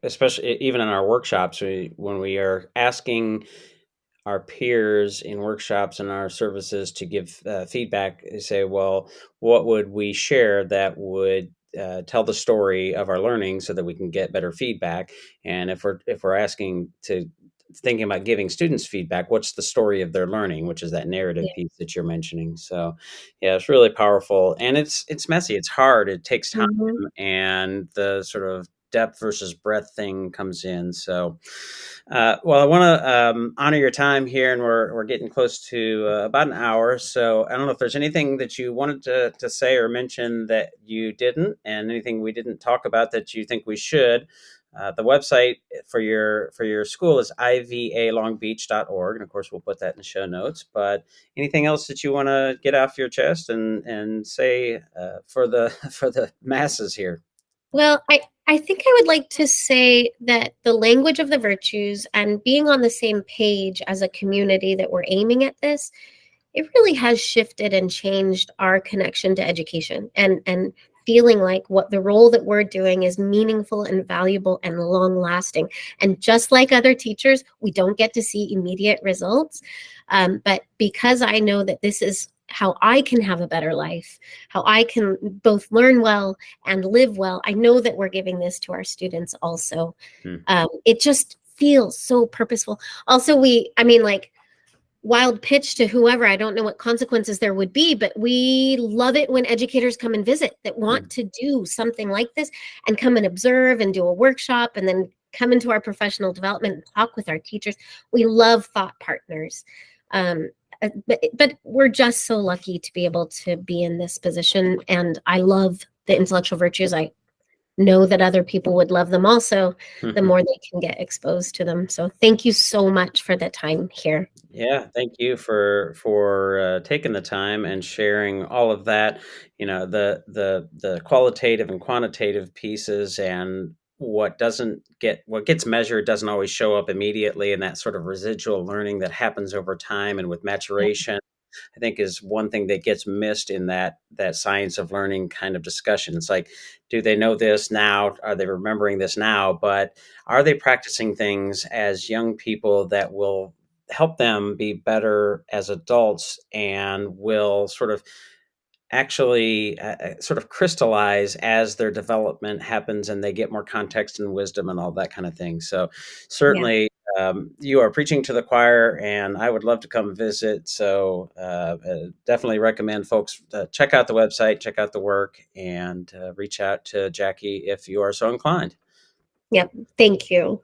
especially even in our workshops, when we are asking our peers in workshops and our services to give feedback, say, well, what would we share that would tell the story of our learning so that we can get better feedback? And if we're asking to thinking about giving students feedback, what's the story of their learning, which is that narrative Yeah. piece that you're mentioning. So yeah, it's really powerful, and it's messy, it's hard, it takes time, Mhm. and the sort of depth versus breadth thing comes in. So, well, I want to honor your time here, and we're getting close to about an hour. So, I don't know if there's anything that you wanted to say or mention that you didn't, and anything we didn't talk about that you think we should. The website for your school is ivalongbeach.org, and of course, we'll put that in the show notes. But anything else that you want to get off your chest and say for the for the masses here? Well, I think I would like to say that the language of the virtues and being on the same page as a community that we're aiming at this, it really has shifted and changed our connection to education, and feeling like what the role that we're doing is meaningful and valuable and long lasting. And just like other teachers, we don't get to see immediate results. But because I know that this is how I can have a better life, how I can both learn well and live well, I know that we're giving this to our students also. Hmm. It just feels so purposeful. Also, I mean, like, wild pitch to whoever. I don't know what consequences there would be, but we love it when educators come and visit that want Hmm. to do something like this and come and observe and do a workshop and then come into our professional development and talk with our teachers. We love thought partners. Um, but we're just so lucky to be able to be in this position. And I love the intellectual virtues. I know that other people would love them also, the more they can get exposed to them. So thank you so much for the time here. Yeah, thank you for taking the time and sharing all of that. The qualitative and quantitative pieces, and what gets measured doesn't always show up immediately, and that sort of residual learning that happens over time and with Yeah. maturation, I think is one thing that gets missed in that science of learning kind of discussion. It's like, do they know this now? Are they remembering this now? But are they practicing things as young people that will help them be better as adults and will sort of actually sort of crystallize as their development happens and they get more context and wisdom and all that kind of thing. So Yeah. certainly You are preaching to the choir, and I would love to come visit. So definitely recommend folks check out the website, check out the work, and reach out to Jackie if you are so inclined. Yep. Thank you.